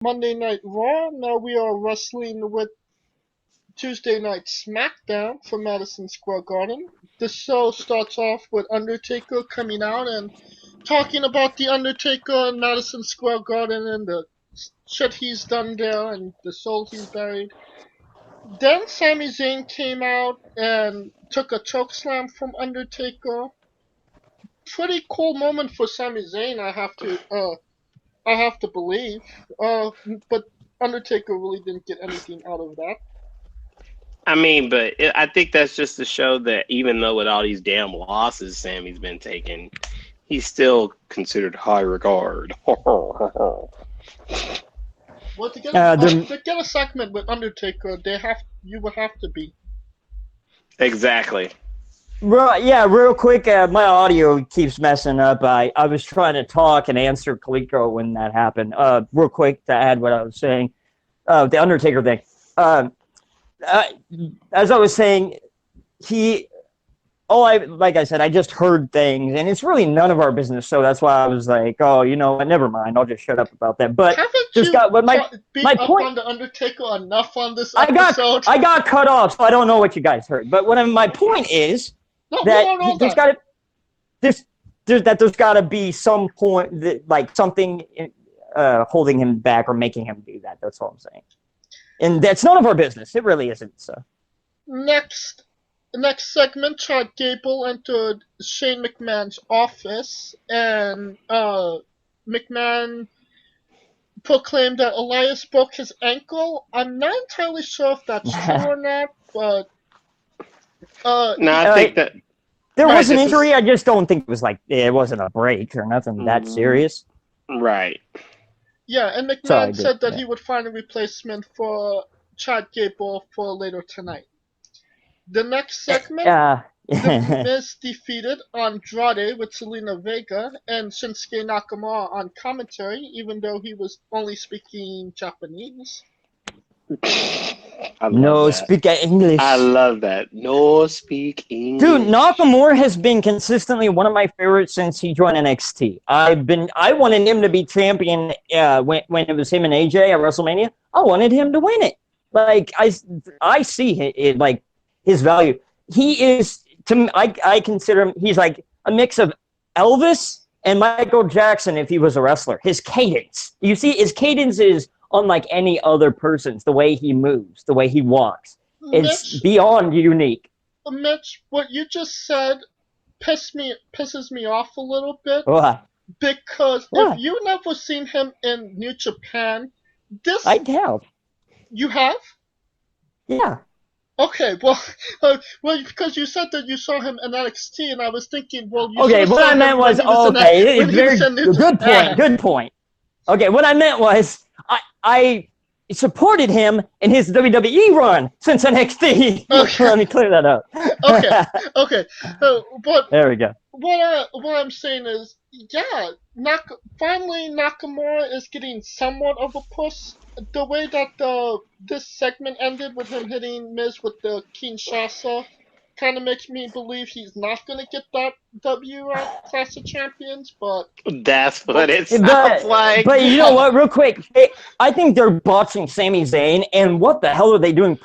Monday Night Raw. Now we are wrestling with Tuesday Night Smackdown from Madison Square Garden. The show starts off with Undertaker coming out and talking about the Undertaker in Madison Square Garden and the shit he's done there and the souls he's buried. Then Sami Zayn came out and took a chokeslam from Undertaker. Pretty cool moment for Sami Zayn, I have to believe. But Undertaker really didn't get anything out of that. I mean, I think that's just to show that even though with all these damn losses Sammy's been taking, he's still considered high regard. Well, to get a segment with Undertaker, you would have to be. Exactly. Real quick, my audio keeps messing up. I was trying to talk and answer Kaliko when that happened. Real quick to add what I was saying, the Undertaker thing. As I was saying, like I said, I just heard things, and it's really none of our business. So that's why I was like, oh, you know what, never mind. I'll just shut up about that. But my point on the Undertaker enough on this episode. I got cut off, so I don't know what you guys heard. But my point is there's got to be some point that like something holding him back or making him do that. That's all I'm saying. And that's none of our business. It really isn't. So next segment, Chad Gable entered Shane McMahon's office, and McMahon proclaimed that Elias broke his ankle. I'm not entirely sure if that's true or not, but I think that there was an injury. I just don't think it wasn't a break or nothing that serious. Right. Yeah, and McMahon said that he would find a replacement for Chad Gable for later tonight. The next segment, The Miz defeated Andrade with Selena Vega and Shinsuke Nakamura on commentary, even though he was only speaking Japanese. Speak English. I love that. No speak English. Dude, Nakamura has been consistently one of my favorites since he joined NXT. I wanted him to be champion when it was him and AJ at WrestleMania. I wanted him to win it. Like I see it like his value. He is I consider him. He's like a mix of Elvis and Michael Jackson if he was a wrestler. His cadence. You see, his cadence is unlike any other person's. The way he moves, the way he walks, it's beyond unique. Mitch, what you just said pisses me off a little bit. Why? Because if you never seen him in New Japan, I have. You have? Yeah. Okay, well, because you said that you saw him in NXT, and I was thinking, well, you okay, what I meant was, good point. Okay, what I meant was, I supported him in his WWE run since NXT. Okay. Let me clear that up. Okay. But there we go. What I'm saying is, yeah, finally Nakamura is getting somewhat of a push. The way that this segment ended with him hitting Miz with the Kinshasa kind of makes me believe he's not going to get that W at Clash of Champions, but that's what it sounds like. But you know what, real quick, I think they're botching Sami Zayn, and what the hell are they doing?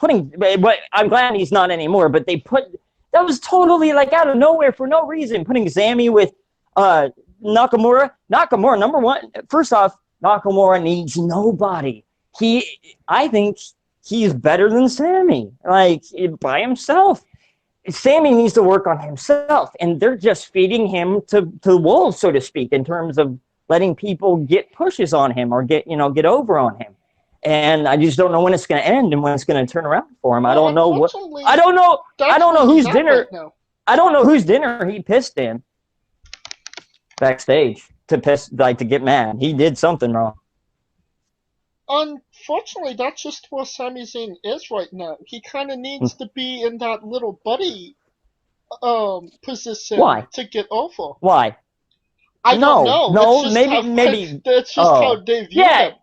I'm glad he's not anymore, but that was totally like out of nowhere for no reason, putting Sami with Nakamura. Nakamura, number one, first off, Nakamura needs nobody. I think he's better than Sami, like by himself. Sami needs to work on himself, and they're just feeding him to the wolves, so to speak, in terms of letting people get pushes on him or get over on him. And I just don't know when it's going to end and when it's going to turn around for him. I don't know whose dinner. Right, I don't know whose dinner he pissed in backstage to get mad. He did something wrong. Unfortunately, that's just where Sami Zayn is right now. He kind of needs to be in that little buddy position to get over. Why? I don't know. No, maybe. That's just how they view him.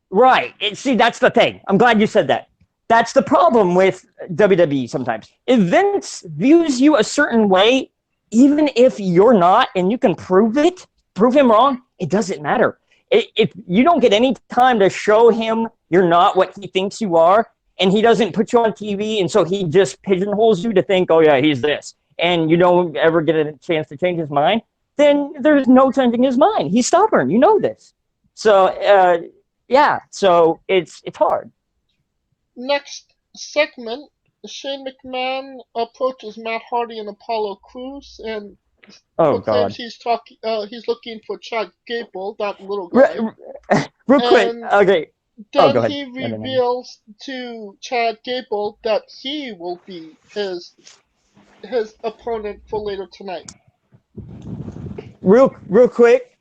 Right. See, that's the thing. I'm glad you said that. That's the problem with WWE sometimes. If Vince views you a certain way, even if you're not, and you can prove him wrong, it doesn't matter. if you don't get any time to show him you're not what he thinks you are, and he doesn't put you on TV, and so he just pigeonholes you to think, oh yeah, he's this, and you don't ever get a chance to change his mind, then there's no changing his mind. He's stubborn. You know this. So yeah, so it's hard. Next segment, Shane McMahon approaches Matt Hardy and Apollo Crews and proclaims he's looking for Chad Gable, that little guy. Real quick, okay. Then go ahead. he reveals to Chad Gable that he will be his opponent for later tonight. Real quick,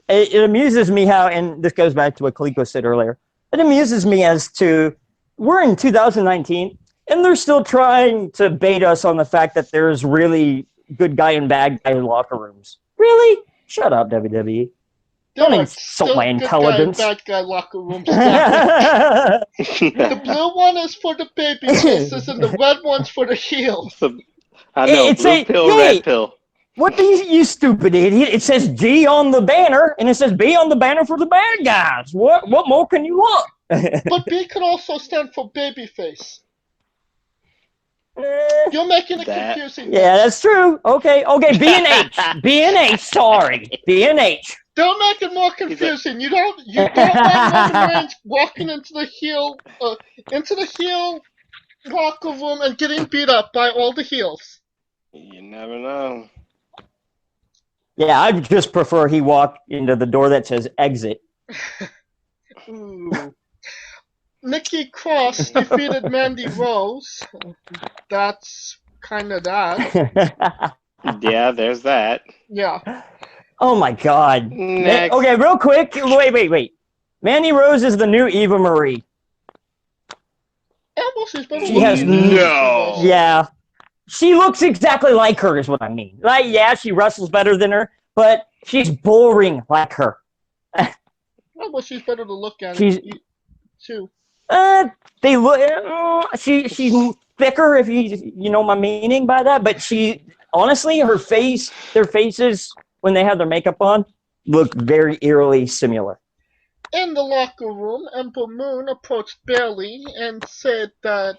it amuses me how, and this goes back to what Kaliko said earlier, it amuses me as to, we're in 2019, and they're still trying to bait us on the fact that there's really good guy and bad guy locker rooms. Really? Shut up, WWE. Don't insult my intelligence. Bad guy locker rooms. The blue one is for the baby faces, and the red one's for the heels. I know, blue pill, red pill. What you stupid idiot? It says G on the banner, and it says B on the banner for the bad guys. What more can you want? But B could also stand for babyface. You're making it confusing. Yeah, that's true. Okay, B and H. B and H, sorry. B and H. Don't make it more confusing. You don't want Roman Reigns walking into the heel locker room and getting beat up by all the heels. You never know. Yeah, I just prefer he walk into the door that says exit. Ooh. Nikki Cross defeated Mandy Rose. That's kind of that. Yeah, there's that. Yeah. Oh my God. Next. Okay, real quick. Wait. Mandy Rose is the new Eva Marie. She has no. Yeah. She looks exactly like her, is what I mean. Like, yeah, she wrestles better than her, but she's boring like her. Well, she's better to look at too. They look. She's thicker, if you know my meaning by that. But she, honestly, their faces when they have their makeup on, look very eerily similar. In the locker room, Ember Moon approached Bayley and said that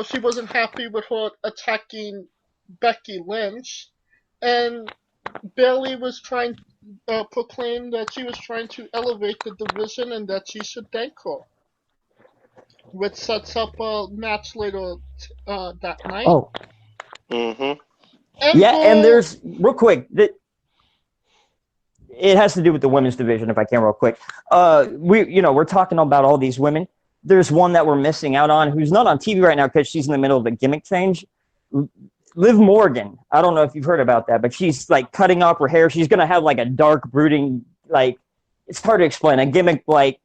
she wasn't happy with her attacking Becky Lynch, and Bayley was trying to proclaim that she was trying to elevate the division and that she should thank her, which sets up a match later that night. Oh. Mm-hmm. Yeah, and there's, real quick, it has to do with the women's division, if I can real quick. We're talking about all these women. There's one that we're missing out on who's not on TV right now because she's in the middle of a gimmick change. Liv Morgan. I don't know if you've heard about that, but she's like cutting off her hair. She's going to have like a dark, brooding, like, it's hard to explain. A gimmick like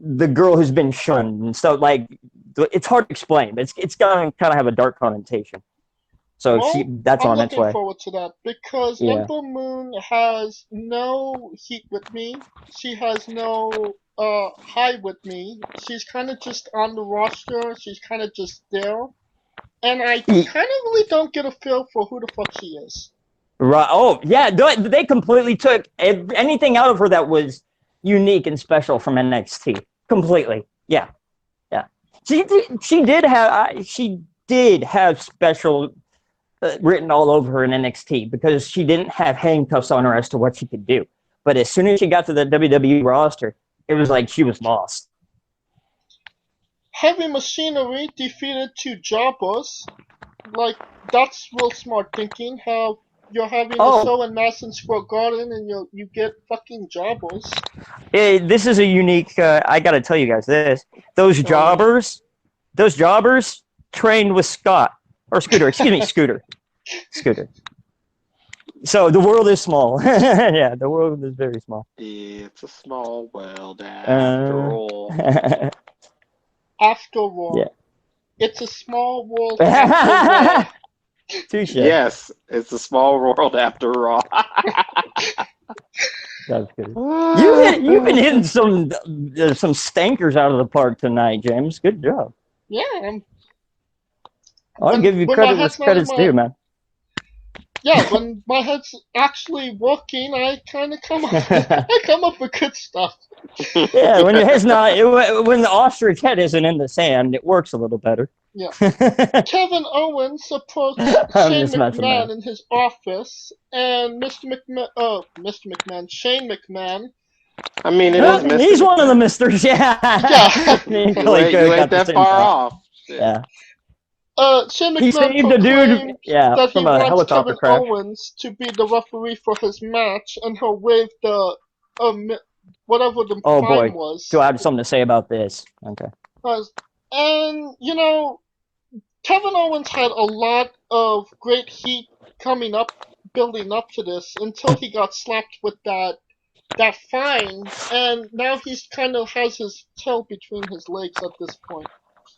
the girl who's been shunned and stuff. Like, it's hard to explain, but it's going to kind of have a dark connotation. So that's on its way. I'm looking forward to that because Ember Moon has no heat with me. She has no high with me. She's kind of just on the roster. She's kind of just there. And I kind of really don't get a feel for who the fuck she is. Right. Oh, yeah. They completely took anything out of her that was unique and special from NXT. Completely. Yeah. Yeah. She did have special written all over her in NXT because she didn't have handcuffs on her as to what she could do. But as soon as she got to the WWE roster, it was like she was lost. Heavy Machinery defeated two jobbers. Like, that's real smart thinking, how you're having a show in Madison Square Garden and you get fucking jobbers. This is a unique, I gotta tell you guys this. Those jobbers trained with Scott. Or Scooter, Scooter. So the world is small. Yeah, the world is very small. It's a small world after all. After all. Yeah. It's a small world after all. Touche. Yes, it's a small world after all. That's good. You've been hitting some stankers out of the park tonight, James. Good job. Yeah, I'll give you credit where credit's due, man. Yeah, when my head's actually working, I kind of come up with good stuff. Yeah, when your head's not, when the ostrich head isn't in the sand, it works a little better. Yeah. Kevin Owens approached I'm Shane just messing McMahon around. in his office, and Mr. McMahon, Shane McMahon. I mean, it Well, is Mr. He's one of the McMahon. misters, yeah. Yeah. Me and You Kaliko ain't got the that same far thought. off. Shit. Yeah. Shane He McMahon saved the dude, proclaimed yeah, that he from a wants helicopter Kevin crash. Owens to be the referee for his match, and he'll waive the whatever the Oh fine boy, was. do I have something to say about this? Okay. And Kevin Owens had a lot of great heat coming up, building up to this, until he got slapped with that fine, and now he's kind of has his tail between his legs at this point,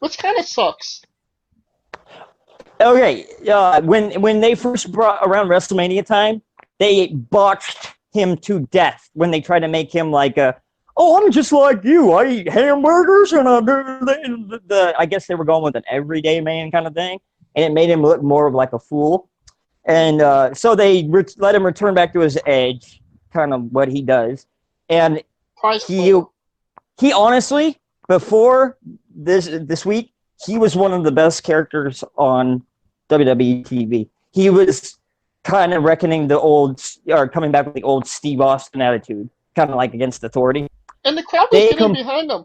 which kind of sucks. Okay, when they first brought around WrestleMania time, they botched him to death when they tried to make him like oh, I'm just like you. I eat hamburgers and I do I guess they were going with an everyday man kind of thing, and it made him look more of like a fool. And so they let him return back to his edge, kind of what he does. And he honestly, before this week, he was one of the best characters on WWE TV. He was kind of reckoning coming back with the old Steve Austin attitude, kind of like against authority. And the crowd was getting behind him.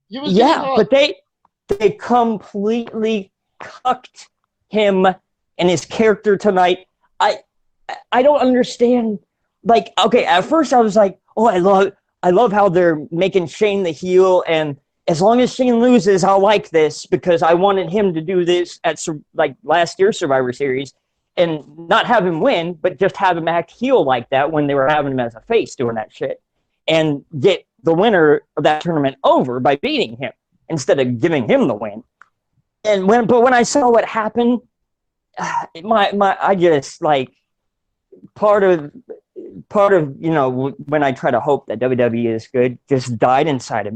He was getting hot. But they completely cucked him and his character tonight. I don't understand. Like, okay, at first I was like, oh, I love how they're making Shane the heel, and as long as Shane loses, I'll like this, because I wanted him to do this at like last year's Survivor Series and not have him win, but just have him act heel like that when they were having him as a face doing that shit, and get the winner of that tournament over by beating him instead of giving him the win. But when I saw what happened, I just like part of when I try to hope that WWE is good, just died inside of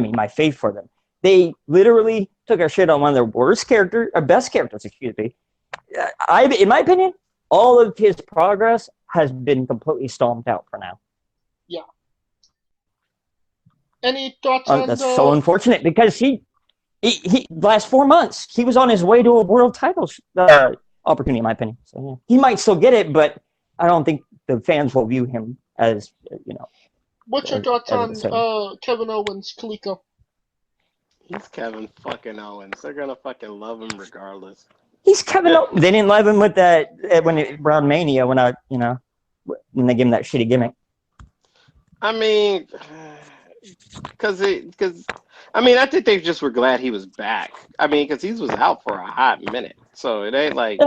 me, my faith for them. They literally took a shit on one of their best characters, excuse me. In my opinion, all of his progress has been completely stomped out for now. Yeah. Any thoughts on that's so unfortunate, because he last 4 months he was on his way to a world title opportunity, in my opinion. So yeah. He might still get it, but I don't think the fans will view him as What's your thoughts on Kevin Owens, Kaliko? He's Kevin fucking Owens. They're gonna fucking love him regardless. He's Kevin Owens. They didn't love him with that around Mania when when they gave him that shitty gimmick. I mean, because I think they just were glad he was back. I mean, because he was out for a hot minute, so it ain't like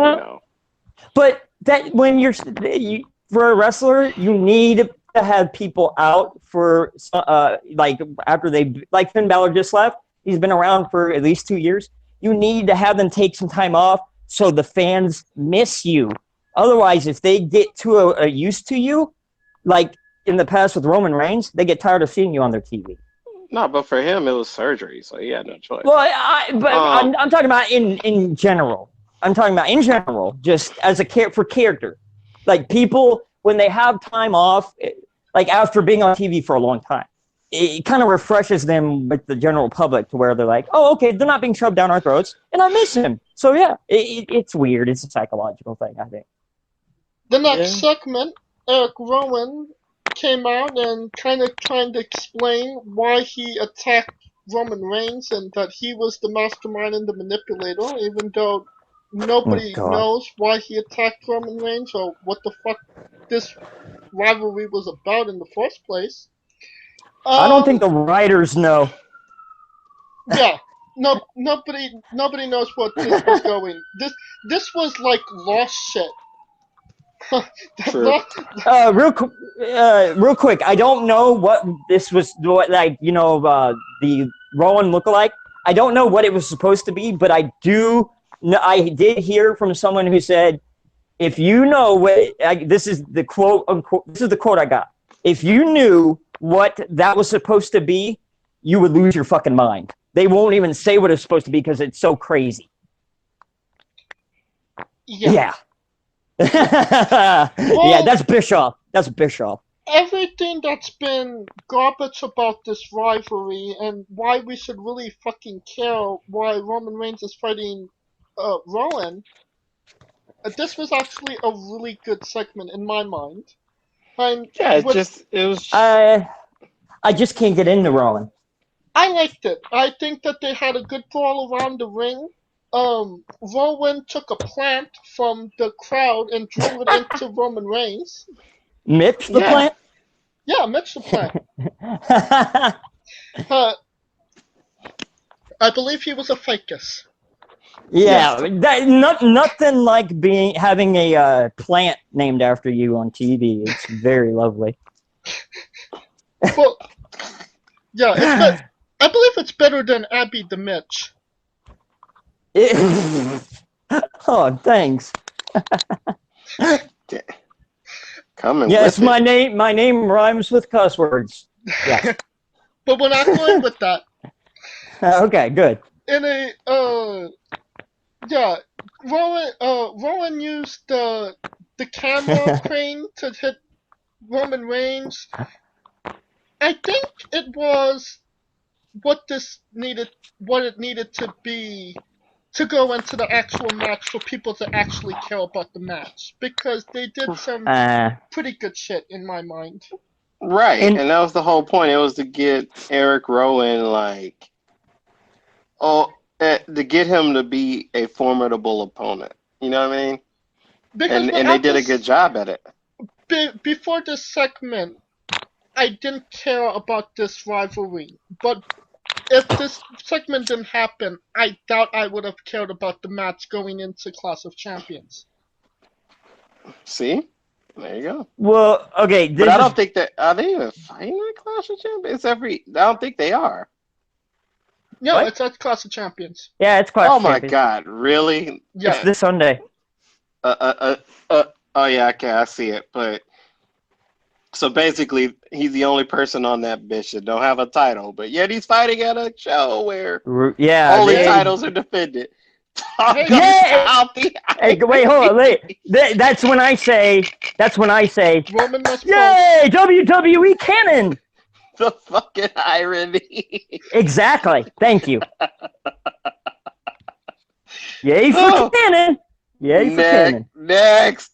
But that when for a wrestler, you need to have people out for like after like Finn Balor just left. He's been around for at least 2 years. You need to have them take some time off so the fans miss you. Otherwise, if they get too used to you, like in the past with Roman Reigns, they get tired of seeing you on their TV. No, but for him, it was surgery, so he had no choice. Well, I'm talking about in general. I'm talking about in general, just as for character. Like people, when they have time off, like after being on TV for a long time, it kind of refreshes them with the general public to where they're like, oh, okay, they're not being shoved down our throats, and I miss him. So yeah, it's weird. It's a psychological thing, I think. The next segment, Eric Rowan came out and kind of trying to explain why he attacked Roman Reigns and that he was the mastermind and the manipulator, even though nobody knows why he attacked Roman Reigns or what the fuck this rivalry was about in the first place. I don't think the writers know. Yeah, nobody knows what this was going. This was like lost shit. Real quick, I don't know what this was, the Rowan lookalike. I don't know what it was supposed to be, but I did hear from someone who said, if you know what, this is the quote unquote, this is the quote I got. If you knew what that was supposed to be, you would lose your fucking mind. They won't even say what it's supposed to be because it's so crazy. Yeah. Yeah, that's Bischoff. That's Bischoff. Everything that's been garbage about this rivalry and why we should really fucking care why Roman Reigns is fighting Rowan, this was actually a really good segment in my mind. And Yeah, it was. I just can't get into Rowan. I liked it. I think that they had a good brawl around the ring. Rowan took a plant from the crowd and drove it into Roman Reigns. Mitch the Yeah. plant? Yeah, Mitch the plant. I believe he was a ficus. Yeah, nothing like having a plant named after you on TV. It's very lovely. Well, yeah, I believe it's better than Abby the Mitch. Oh, thanks. Coming Yes, with my it. name rhymes with cuss words. Yeah. But we're not going with that. Okay, good. In a yeah, Rowan used the camera crane to hit Roman Reigns. I think it was what it needed to be to go into the actual match for people to actually care about the match, because they did some pretty good shit in my mind. Right, and that was the whole point. It was to get Eric Rowan to get him to be a formidable opponent. You know what I mean? Because and they did a good job at it. Before this segment, I didn't care about this rivalry, but if this segment didn't happen, I doubt I would have cared about the match going into Clash of Champions. See? There you go. Well, okay. But I don't think that... Are they even fighting at Clash of Champions? I don't think they are. No, what? It's at Clash of Champions. Yeah, it's Clash of Champions. Champions. Oh my god, really? Yeah. It's this Sunday. Oh yeah, okay, I see it. But... So basically, he's the only person on that bitch that don't have a title, but yet he's fighting at a show where only titles are defended. Hey, wait, hold on, wait. That's when I say, Roman must yay, WWE canon. The fucking irony. Exactly. Thank you. Yay for canon. Yay for canon. Next.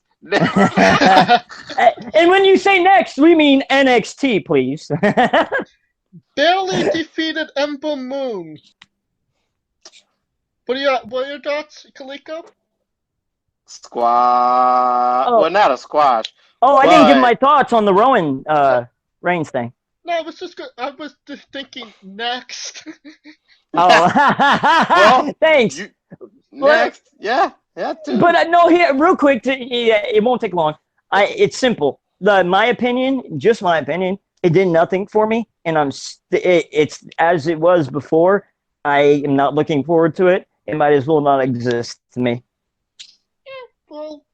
And when you say next, we mean NXT, please. Barely defeated Ember Moon. What are your thoughts, Kaliko? Squash. Oh. Well, not a squash. Oh, I didn't give my thoughts on the Rowan Reigns thing. No, I was just thinking next. Oh, well, thanks. Next, yeah, too. But no, here, real quick, it won't take long. It's simple. My opinion, just my opinion, it did nothing for me, and it's as it was before. I am not looking forward to it. It might as well not exist to me. Yeah, well,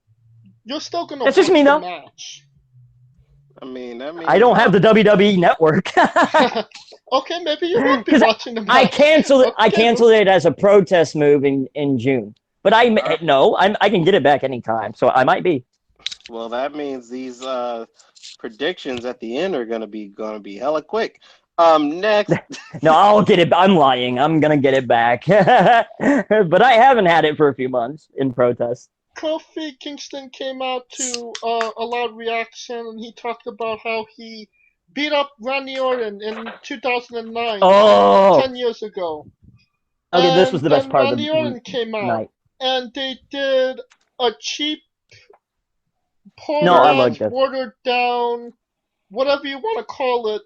you're still gonna watch just me, the though. match. I mean, I don't have the WWE Network. Okay, maybe you won't be watching the match. I canceled it as a protest move in June. But I can get it back anytime, so I might be. Well, that means these predictions at the end are gonna be hella quick. Next. No, I'll get it. I'm lying. I'm gonna get it back. But I haven't had it for a few months in protest. Kofi Kingston came out to a loud reaction, and he talked about how he beat up Randy Orton in 2009, 10 years ago. Okay, this was the best part of the Randy Orton came out, night. And they did a cheap, watered down, whatever you want to call it,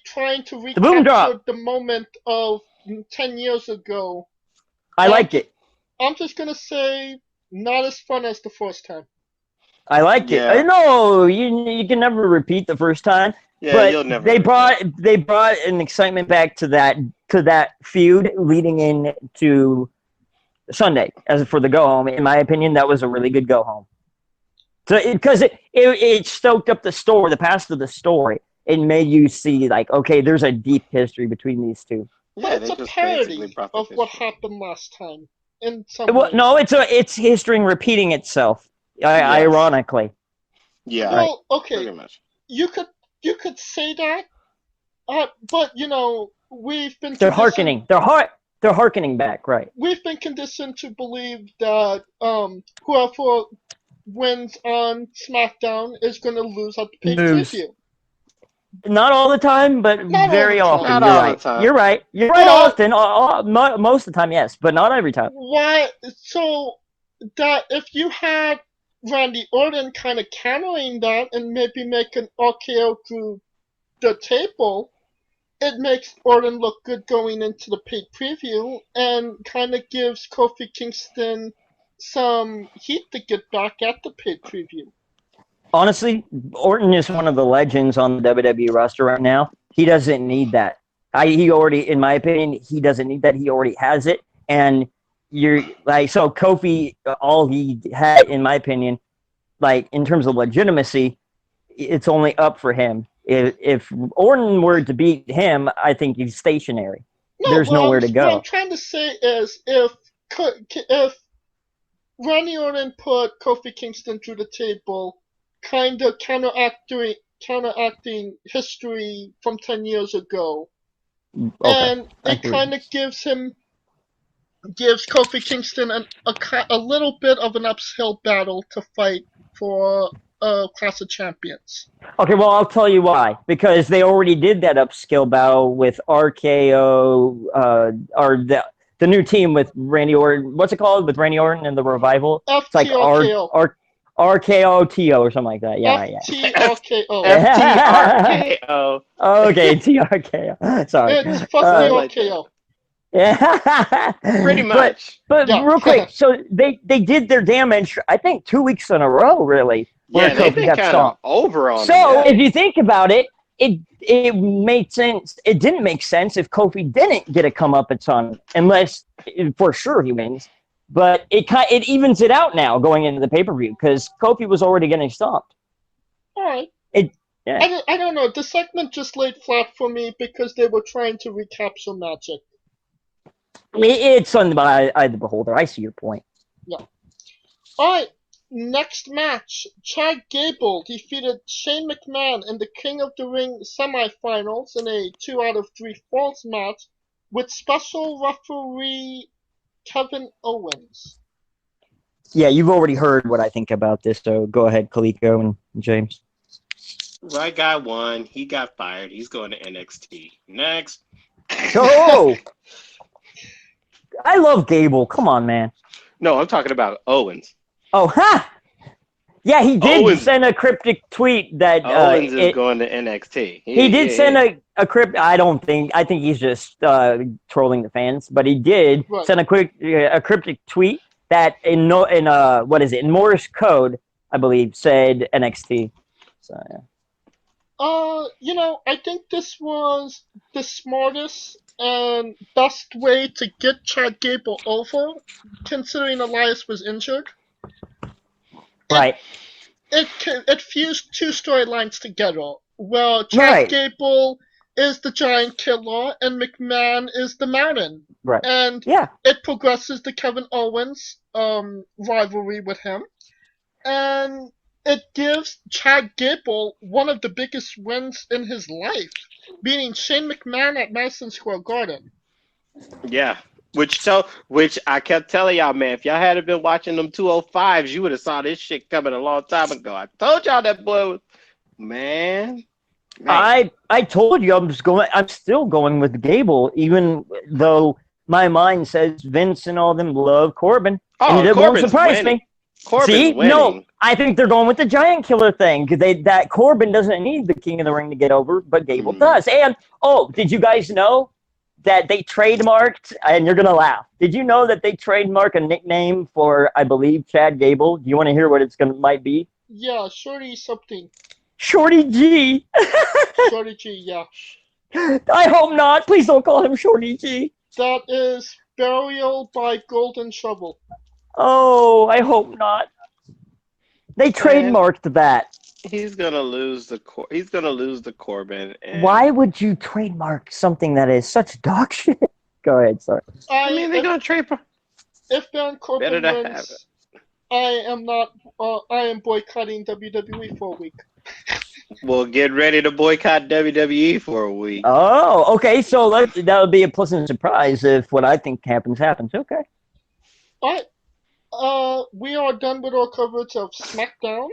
trying to recapture the moment of 10 years ago. I liked it. I'm just gonna say, not as fun as the first time. I liked it. No, you can never repeat the first time. Yeah, but you'll never. They brought an excitement back to that feud leading into Sunday. As for the go home, in my opinion, that was a really good go home. So because it stoked up the past of the story. It made you see okay, there's a deep history between these two. But it's a parody of what happened last time. No, it's history repeating itself. Yes. Ironically. Yeah. Well, okay, Pretty much. you could say that, but we've been They're conditioned. hearkening. They're hearkening back, right? We've been conditioned to believe that whoever wins on SmackDown is going to lose at the Lose. pay-per-view. Not all the time, but Not all the very time. often. Not You're all the right. time. You're right. You're right. But Often, most of the time, yes, but not every time. why? So that if you had Randy Orton kind of countering that and maybe make an RKO through the table, it makes Orton look good going into the paid preview and kind of gives Kofi Kingston some heat to get back at the paid preview. Honestly, Orton is one of the legends on the WWE roster right now. He doesn't need that. He already, in my opinion, he doesn't need that. He already has it. And you're like, so Kofi, all he had, in my opinion, like in terms of legitimacy, it's only up for him. If Orton were to beat him, I think he's stationary. No, There's nowhere to what go. I'm trying to say is if Randy Orton put Kofi Kingston through the table, kind of counteracting history from 10 years ago, Okay. and it kind of gives Kofi Kingston a little bit of an uphill battle to fight for Clash of Champions. Okay, well, I'll tell you why. Because they already did that upskill battle with RKO, or the new team with Randy Orton. What's it called? With Randy Orton and the Revival? It's like RKO-TO or something like that. Yeah, yeah. FTRKO. FTRKO. Okay, TRKO. Sorry. It's fuck the RKO. Yeah. Pretty much. But Yeah. real quick, so they did their damage, I think, 2 weeks in a row, really. Yeah, where they've Kofi been got kind of stomped. over on So them. if you think about it, it made sense. It didn't make sense if Kofi didn't get a comeuppance on, unless for sure he wins. But it evens it out now going into the pay-per-view because Kofi was already getting stomped. All right. Yeah. I don't know. The segment just laid flat for me because they were trying to recapture magic. It's on the eye of the beholder. I see your point. Yeah. All right. Next match, Chad Gable defeated Shane McMahon in the King of the Ring semifinals in a 2 out of 3 falls match with special referee Kevin Owens. Yeah, you've already heard what I think about this, so go ahead, Kaliko and James. Right guy won. He got fired. He's going to NXT. Next. Oh! I love Gable. Come on, man. No, I'm talking about Owens. Oh, ha! Yeah, he did Owens. send a cryptic tweet that Owens is going to NXT. He did send a crypt. I think he's just trolling the fans, but he did send a cryptic tweet that in what is it, in Morse code, I believe, said NXT. So yeah. I think this was the smartest and best way to get Chad Gable over, considering Elias was injured. Right. It fused 2 storylines together. Well, Chad Gable is the Giant Killer and McMahon is the Mountain. Right. And it progresses the Kevin Owens rivalry with him. And it gives Chad Gable one of the biggest wins in his life, beating Shane McMahon at Madison Square Garden. Yeah. Which I kept telling y'all, man, if y'all hadn't been watching them 205s, you would have saw this shit coming a long time ago. I told y'all that boy was, man. I told you I'm still going with Gable, even though my mind says Vince and all them love Corbin. Oh, and it Corbin's won't surprise winning. me. Corbin's See, winning. no, I think they're going with the Giant Killer thing because that Corbin doesn't need the King of the Ring to get over, but Gable does. And did you guys know that they trademarked? And you're gonna laugh. Did you know that they trademark a nickname for, I believe, Chad Gable? Do you want to hear what might be? Yeah, Shorty something. Shorty G. Shorty G, yeah. I hope not. Please don't call him Shorty G. That is Burial by Golden Shovel. Oh, I hope not. They trademarked that. He's gonna lose the Corbin. And why would you trademark something that is such dog shit? Go ahead, sorry. I mean, they're gonna trade. If Baron Corbin wins, I am not. I am boycotting WWE for a week. Well, get ready to boycott WWE for a week. Oh, okay. So that would be a pleasant surprise if what I think happens. Okay. All right. We are done with our coverage of SmackDown.